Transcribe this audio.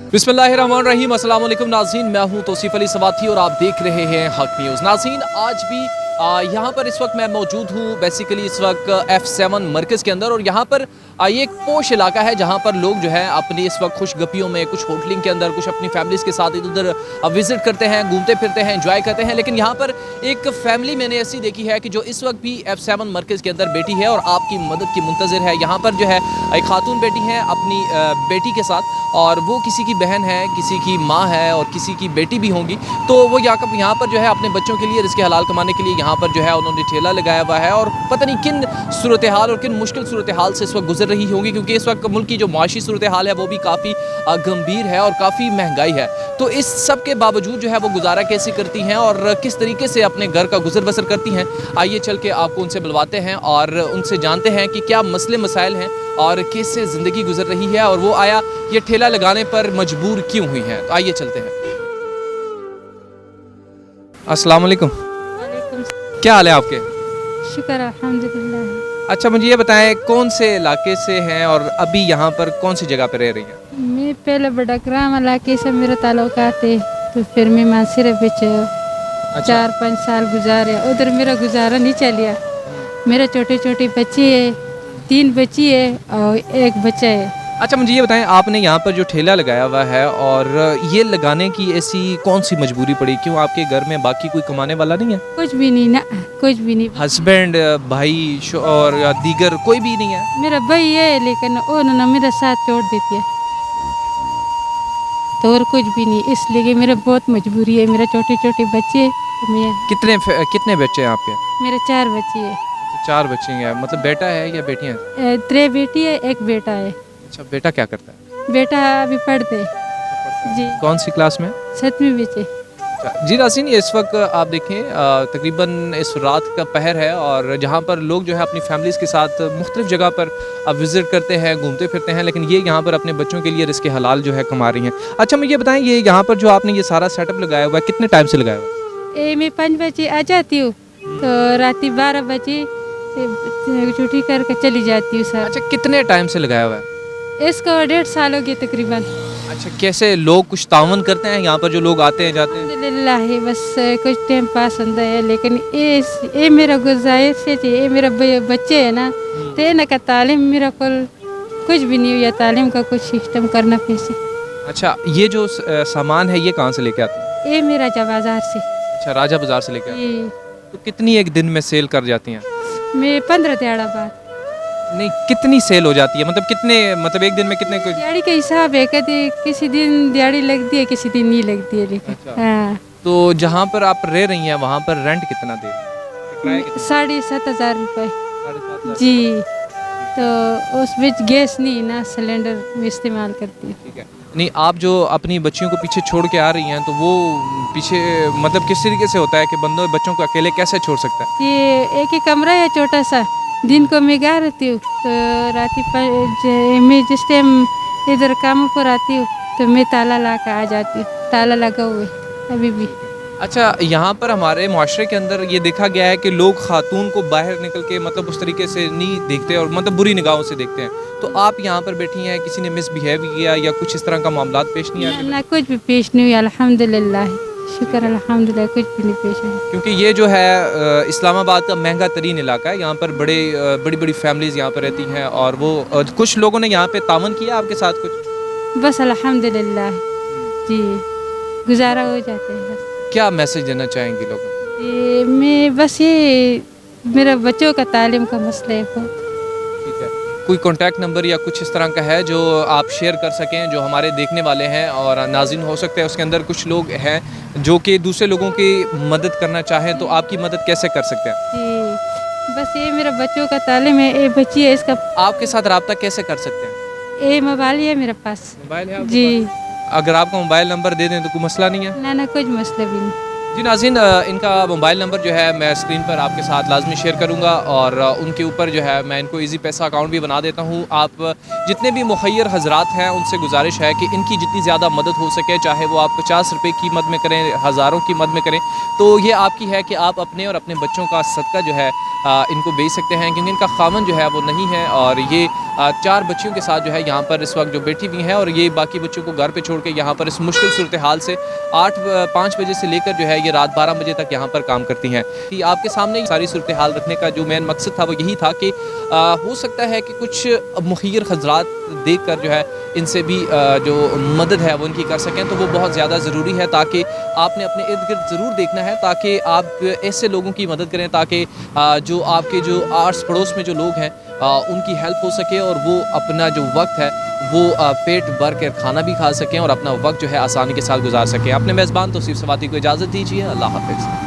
बिस्मिल्लाहिर्रहमानिर्रहीम। अस्सलाम वालेकुम नाज़रीन, मैं हूं तौसीफ अली सवाती और आप देख रहे हैं हक न्यूज़। नाज़रीन, आज भी यहाँ पर इस वक्त मैं मौजूद हूँ बेसिकली इस वक्त F7 मरकज़ के अंदर, और यहाँ पर ये एक पोश इलाका है जहाँ पर लोग जो है अपनी इस वक्त खुशगपियों में, कुछ होटलिंग के अंदर, कुछ अपनी फैमिलीज़ के साथ इधर उधर विज़िट करते हैं, घूमते फिरते हैं, एंजॉय करते हैं। लेकिन यहाँ पर एक फ़ैमिली मैंने ऐसी देखी है कि जो इस वक्त भी F7 मरकज़ के अंदर बैठी है और आपकी मदद की मुंतज़िर है। यहाँ पर जो है एक खातून बैठी है अपनी बेटी के साथ, और वो किसी की बहन है, किसी की माँ है और किसी की बेटी भी होंगी। तो वो यहाँ पर जो है अपने बच्चों के लिए रिज़्क़ हलाल कमाने के लिए यहाँ पर जो है उन्होंने ठेला लगाया हुआ है, और पता नहीं किन सूरत हाल और किन मुश्किल सूरत हाल से इस वक्त गुजर रही होंगी, क्योंकि इस वक्त मुल्क की जो माशी सूरत हाल है वो भी काफ़ी गंभीर है और काफ़ी महंगाई है। तो इस सब के बावजूद जो है वो गुजारा कैसे करती हैं और किस तरीके से अपने घर का गुजर बसर करती हैं, आइए चल के आपको उनसे बुलवाते हैं और उनसे जानते हैं कि क्या मसले मसाइल हैं और कैसे ज़िंदगी गुजर रही है, और वो आया ये ठेला लगाने पर मजबूर क्यों हुई हैं। तो आइए चलते हैं। अस्सलाम वालेकुम। क्या हाल है आपके? शुक्र अल्हम्दुलिल्लाह। अच्छा, मुझे ये बताएं कौन से इलाके से हैं और अभी यहाँ पर कौन सी जगह पर रह रही हैं? मैं पहले बड़ग्राम इलाके से मेरा ताल्लुकात है, तो फिर मैं मानसरे बिच 4-5 साल गुजारे। उधर मेरा गुजारा नहीं चलिया। मेरे छोटे छोटे बच्चे है, 3 बच्ची है और 1 बच्चा है। अच्छा, मुझे ये बताएं आपने यहाँ पर जो ठेला लगाया हुआ है और ये लगाने की ऐसी कौन सी मजबूरी पड़ी? क्यों आपके घर में बाकी कोई कमाने वाला नहीं है? कुछ भी नहीं ना, कुछ भी नहीं। हस्बैंड, भाई और या दीगर कोई भी नहीं है? मेरा भाई है लेकिन वो ना मेरा साथ छोड़ देती है, तो और कुछ भी नहीं। इसलिए कि मेरा बहुत मजबूरी है। मेरे छोटे छोटे बच्चे, कितने बच्चे हैं आपके? मेरे 4 बच्चे है। 4 बच्चे हैं, मतलब बेटा है या बेटियाँ हैं? 3 बेटी है, 1 बेटा है। अच्छा, बेटा क्या करता है? बेटा अभी पढ़ते जी। कौन सी क्लास में? 7वीं बच्चे। जी नाज़रीन, इस वक्त आप देखें तकरीबन इस रात का पहर है, और जहाँ पर लोग जो है अपनी फैमिलीज़ के साथ मुख्तलिफ़ जगह पर विज़िट करते हैं, घूमते फिरते हैं, लेकिन ये यहाँ पर अपने बच्चों के लिए रिज़्क़ हलाल जो है कमा रही हैं। अच्छा, मुझे ये बताएं, ये यहाँ पर जो आपने ये सारा सेटअप लगाया हुआ है कितने टाइम से लगाया हुआ है? मैं 5 बजे आ जाती हूँ, तो रात 12 बजे छुट्टी करके चली जाती हूँ सर। अच्छा, कितने टाइम से लगाया हुआ है इसको? 1.5 साल हो गए तकरीबन। अच्छा, कैसे लोग कुछ तावन करते हैं यहाँ पर जो लोग आते हैं जाते हैं? अल्हम्दुलिल्लाह है, बस कुछ टाइम पास होता है। लेकिन ये मेरा गुजारिश से ये मेरा बच्चे है ना, तो ये ना का तालीम मेरा कुछ भी नहीं हुआ। तालीम का कुछ सिस्टम करना पैसे। अच्छा, ये जो सामान है ये कहाँ से लेके आते हैं? ये मेरा बाजार से। अच्छा, राजा बाजार से लेके आते हैं। ये तो कितनी एक दिन में सेल कर जाती हैं? मैं 15 दिहाड़ा बाद। नहीं, कितनी सेल हो जाती है, मतलब कितने, मतलब एक दिन में कितने? दिहाड़ी का हिसाब है, कभी किसी दिन दिहाड़ी लगती है, किसी दिन नहीं लगती है। लेकिन अच्छा। हाँ। तो जहाँ पर आप रह रही हैं वहाँ पर रेंट कितना दे रही हैं? 7,500 रुपये 7,500 जी। तो उस बीच गैस नहीं ना, सिलेंडर में इस्तेमाल करती हूँ। ठीक है। नहीं, आप जो अपनी बच्चियों को पीछे छोड़ के आ रही हैं, तो वो पीछे मतलब किस तरीके से होता है कि बच्चों को अकेले कैसे छोड़ सकता है? ये एक ही कमरा है छोटा सा। दिन को मैं घर रहती हूँ, तो रात मैं जिस टाइम इधर काम पर आती हूँ तो मैं ताला ला कर आ जाती हूँ। ताला लगा हुआ है अभी भी। अच्छा, यहाँ पर हमारे माशरे के अंदर ये देखा गया है कि लोग खातून को बाहर निकल के मतलब उस तरीके से नहीं देखते और मतलब बुरी निगाहों से देखते हैं। तो आप यहाँ पर बैठी हैं, किसी ने मिसबिहेव किया या कुछ इस तरह का मामला पेश नहीं आया? ना, कुछ भी पेश नहीं हुआ अल्हम्दुलिल्लाह, शुक्र अल्हम्दुलिल्लाह, कुछ भी नहीं पेश हुआ। क्योंकि ये जो है इस्लामाबाद का महंगा तरीन इलाका है, यहाँ पर बड़ी बड़ी फैमिलीज़ यहाँ पर रहती हैं, और वो कुछ लोगों ने यहाँ पे तावन किया आपके साथ कुछ? बस अल्हम्दुलिल्लाह जी, गुजारा हो जाते हैं बस। क्या मैसेज देना चाहेंगे लोगों को? मैं बस ये मेरा बच्चों का तालीम का मसला है बहुत। ठीक है, कोई कॉन्टैक्ट नंबर या कुछ इस तरह का है जो आप शेयर कर सकें, जो हमारे देखने वाले हैं और नाज़रीन हो सकते हैं उसके अंदर कुछ लोग हैं जो कि दूसरे लोगों की मदद करना चाहें, तो आपकी मदद कैसे कर सकते हैं? जी, बस ये मेरा बच्चों का तालीम है। ये बच्ची है, इसका आपके साथ रब्ता कैसे कर सकते हैं? ये मोबाइल है मेरे पास। मोबाइल है आपके जी पास? अगर आपका मोबाइल नंबर दे दें तो कोई मसला नहीं है? ना, कुछ मसला भी नहीं। जी नाज़रीन, इनका मोबाइल नंबर जो है मैं स्क्रीन पर आपके साथ लाजमी शेयर करूंगा और उनके ऊपर जो है मैं इनको इजी पैसा अकाउंट भी बना देता हूं। आप जितने भी मुखय्यर हजरात हैं उनसे गुजारिश है कि इनकी जितनी ज़्यादा मदद हो सके, चाहे वो आप 50 रुपये की मद में करें, हज़ारों की मद में करें, तो ये आपकी है कि आप अपने और अपने बच्चों का सदका जो है इनको भेज सकते हैं, क्योंकि इनका खामन जो है वो नहीं है और ये 4 बच्चियों के साथ जो है यहाँ पर इस वक्त जो बैठी हुई हैं और ये बाकी बच्चों को घर पे छोड़ के यहाँ पर इस मुश्किल सूरत हाल से 5 बजे से लेकर जो है ये रात 12 बजे तक यहाँ पर काम करती हैं। कि आपके सामने सारी सूरत हाल रखने का जो मेन मकसद था वो यही था कि हो सकता है कि कुछ मुखय्यर हजरात देख कर जो है इनसे भी जो मदद है वो इनकी कर सकें, तो वो बहुत ज़्यादा ज़रूरी है। ताकि आपने अपने इर्द गिर्द ज़रूर देखना है ताकि आप ऐसे लोगों की मदद करें ताकि जो आपके जो आस पड़ोस में जो लोग हैं उनकी हेल्प हो सके और वो अपना जो वक्त है वो पेट भर कर खाना भी खा सकें और अपना वक्त जो है आसानी के साथ गुजार सकें। अपने मेज़बान तौसीफ सवाती को इजाज़त दीजिए। अल्लाह हाफ़िज़।